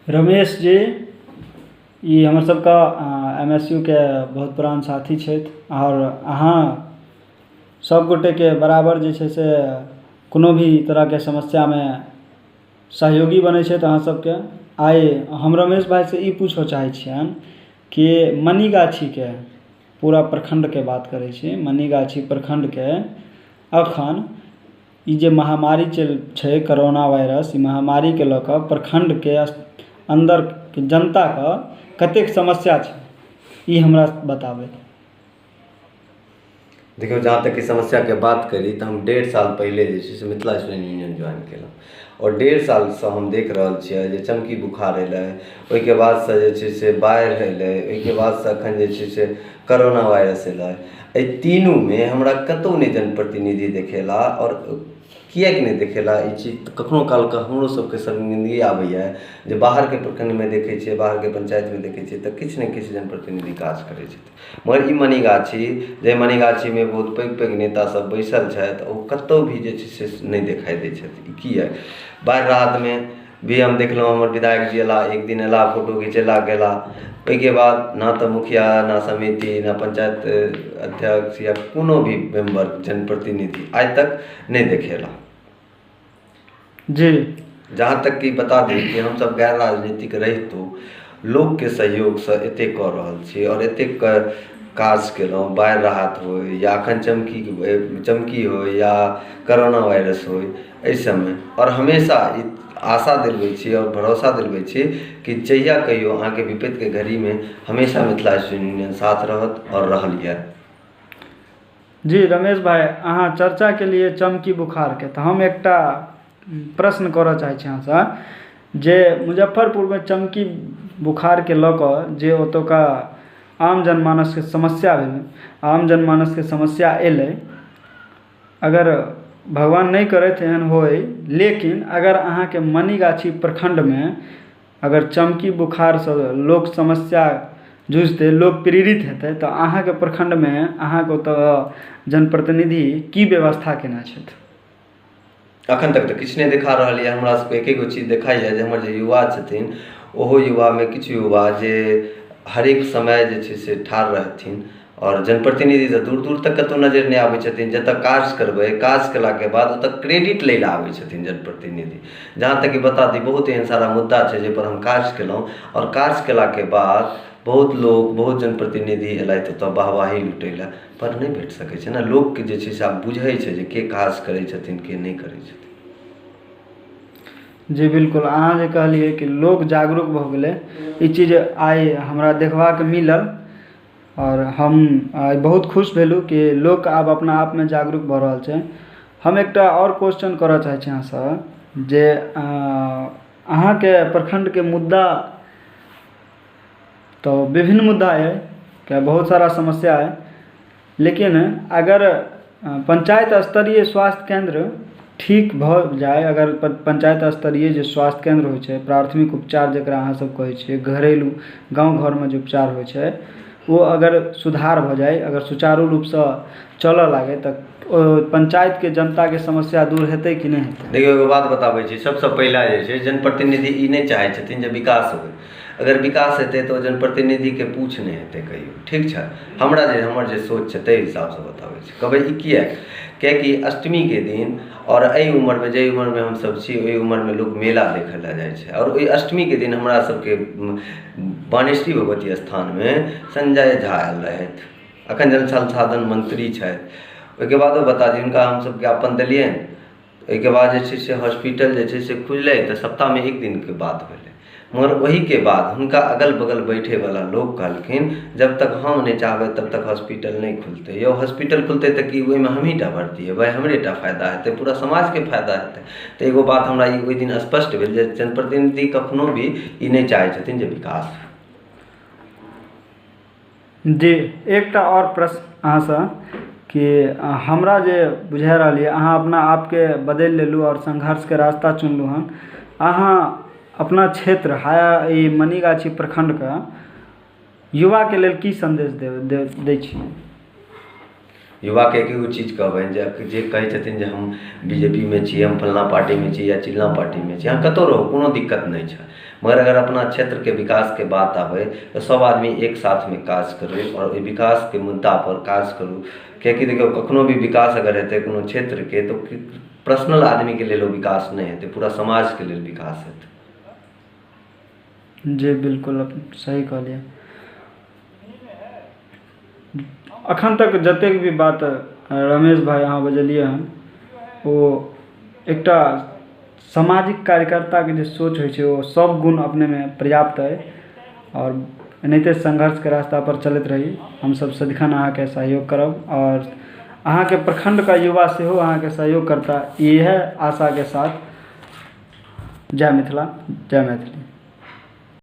रमेश जी ई हमर सबका MSU के बहुत पुरान साथी छथि और अहाँ सब गोटे के बराबर जे छै से कोनो भी तरह के समस्या में सहयोगी बनै छथि अहाँ सबके। आइ हम रमेश भाई से ई पूछऽ चाहै छियनि कि मनीगाछी के पूरा प्रखंड के बात करै छी, मनीगाछी प्रखंड के अखन ई जे महामारी चल छै कोरोना वायरस, ई महामारी के लऽ कऽ प्रखंड के अंदर के जनता के कतेक समस्या छै ई हमरा बताबै। देखियौ, जहाँ तक कि समस्या के बात करी तो हम 1.5 साल पहले जे छै से मिथिला स्टूडेंट यूनियन ज्वाइन केलहुँ और 1.5 साल से हम देख रहल छियै जे चमकी बुखार एलै, ओहिके बाद से जे छै से बाढ़ि एलै, ओहिके बाद से अखन जे छै से कोरोना वायरस एलै। एहि तीनू में हमरा कतौ नहीं जनप्रतिनिधि देखेला और किएक नहीं देखेला ई चीज कखनो काल के हमरो सबके शर्मिंदगी आबैया जे बाहर के प्रखंड में देखै छियै, बाहर के पंचायत में देखै छियै तऽ किछु ने किछु जनप्रतिनिधि काज करै छथिन, मगर ई मनीगाछी जे मनीगाछी में बहुत पैघ पैघ नेता सब बैसल छथि ओ कतौ भी जे छै से नहीं देखाई दै छथि। किए बाढ़ि राहत में भी हम देखलहुँ हमर विधायक जी एला, एक दिन एला, फोटो घिचेला गेला, ओहिके बाद ना तो मुखिया ना समिति ना पंचायत अध्यक्ष या कोनो भी मेंबर जनप्रतिनिधि आज तक नहीं देखेला। जी, जहाँ तक कि बता दी कि हम सब गैर राजनीतिक रहितो लोग के सहयोग से एते कऽ रहल छी और एते काज केलहुँ, बाढ़ि राहत हो या अखन चमकी हो या कोरोना वायरस हो, एहि सबमे और हमेशा आशा दिलबै छी और भरोसा दिलबै छी कि जहिया कहियो अहाँके विपत्ति के घड़ी में हमेशा मिथिला स्टूडेंट यूनियन साथ रहत और रहल यऽ। जी रमेश भाई, अहाँ चर्चा के लिए चमकी बुखार के तऽ हम एकटा प्रश्न करऽ चाहै छी अहाँसँ जे मुजफ्फरपुर में चमकी बुखार के लऽ कऽ जे ओतुका आम जनमानस के समस्या भेलै, आम जनमानस के समस्या एलै, अगर भगवान नहीं करैत एहन होय, लेकिन अगर अहाँ के मनीगाछी प्रखंड में अगर चमकी बुखार से लोक समस्या जूझते, लोक पीड़ित हेतै तऽ अहाँ के प्रखंड में अहाँ के ओतऽ जनप्रतिनिधि की व्यवस्था केने छथि? अखन तक तऽ किछु नहीं देखा रहल यऽ। हमरा सबके एकेगो चीज देखाइए जे हमर जे युवा छथिन ओहो युवा में किछु युवा जे हरेक समय जे छै से ठाढ़ रहथिन और जनप्रतिनिधि तऽ दूर दूर तक कतौ नजर नहीं आबै छथिन। जतऽ काज करबै, काज केला के बाद ओतऽ क्रेडिट लै लए आबै छथिन जनप्रतिनिधि। जहाँ तक कि बता दी बहुत एहन सारा मुद्दा छै जाहि पर हम काज केलहुँ और काज केला के बाद बहुत लोग बहुत जनप्रतिनिधि एलथि ओतऽ वाहवाही लुटै लए, पर नहीं भेट सकै छै ने। लोग के जे छै से आब बुझै छै जे के काज करै छथिन के नहीं करै छथिन। जी बिल्कुल, अहाँ जे कहलिए कि लोग जागरूक भऽ गेलै, ई चीज आइ हमरा देखबाक मिलल और हम आइ बहुत खुश भेलहुँ कि लोग आब अपना आप में जागरूक भऽ रहल छै। हम एकटा और क्वेश्चन करऽ चाहै छी अहाँसँ जे अहाँ के प्रखंड के मुद्दा तो विभिन्न मुद्दा है क्या, बहुत सारा समस्या है, लेकिन अगर पंचायत स्तरीय स्वास्थ्य केंद्र ठीक भऽ जाए, अगर पंचायत स्तरीय जे स्वास्थ्य केंद्र होइ छै, प्राथमिक उपचार जकरा अहाँ सब कहै छियै, घरेलू गाँव घर में जे उपचार होइ छै वो अगर सुधार भऽ जाए, अगर सुचारू रूप से चलऽ लागे तऽ पंचायत के जनता के समस्या दूर हेतै कि नहीं हेतै? देखियौ, एगो बात बताबै छी। सबसे पहला जे छै जनप्रतिनिधि ई नहीं चाहै छथिन जे विकास होय। अगर विकास हेतै तऽ जनप्रतिनिधि के पूछ नहीं हेतै कहियो, ठीक छै। हमर जे सोच छै ताहि हिसाब से बताबै छी। कहबै ई किएकि अष्टमी के दिन और एहि उम्र में जे उम्र में हम सब छी ओहि उम्र में लोग मेला देखै लए जाइ छै और ओहि अष्टमी के दिन हमरा सबके बानेश्वरी भगवती स्थान में संजय झा आयल रहथि, अखन जल संसाधन मंत्री छथि। ओहिके बादो बता दी हुनका हम सब ज्ञापन देलियनि। ओहिके बाद जे छै से हॉस्पिटल जे छै से खुललै तऽ सप्ताह में एक दिन के बात भेलै, मगर वही के बाद हुनका अगल बगल बैठे वाला लोग कहलखिन जब तक हम नहीं चाहबै तब तक हॉस्पिटल नहीं खुलतै। यौ हॉस्पिटल खुलतै तऽ कि ओहिमे हमहीटा भर्ती हेबै, हमरेटा फायदा हेतै, पूरा समाज के फायदा हेतै। तऽ एगो बात हमरा ई ओहि दिन स्पष्ट भेल जे जनप्रतिनिधि कखनो भी ई नहीं चाहै छथिन जे विकास। जी, एकटा और प्रश्न अहाँसँ कि हमरा जे बुझा रहल यऽ अहाँ अपना आपके बदलि लेलू और संघर्ष के रास्ता चुनलू हन, अहाँ अपना क्षेत्र ई मनीगाछी प्रखंड के युवा के लेल की संदेश दै छी? युवाके एगो चीज कहबनि जे कहै छथिन जे हम बीजेपीमे छी, हम फल्लाँ पार्टीमे छी या चिल्लाँ पार्टीमे छी, अहाँ कतहु रहू कोनो दिक्कत नहि छै, मगर अगर अपना क्षेत्रके विकासके बात आबै तऽ सब आदमी एक साथमे काज करै आओर ओहि विकासके मुद्दापर काज करू। कियाकि देखियौ कखनो भी विकास अगर हेतै कोनो क्षेत्रके तऽ पर्सनल आदमीके लेल ओ विकास नहि हेतै, पूरा समाजके लेल विकास हेतै। जी बिल्कुल सही कहलियै। अखन तक जतेक भी बात रमेश भाई अहाँ बजलियै हन ओ एकटा सामाजिक कार्यकर्ताके जे सोच होइ छै ओ सब गुण अपनेमे पर्याप्त अइ और एनाहिते संघर्षके रास्ता पर चलैत रही। हमसब सदिखन अहाँके सहयोग करब और अहाँके प्रखंडके युवा सेहो अहाँके सहयोग करता, इएह आशाके साथ जय मिथिला, जय मैथिली।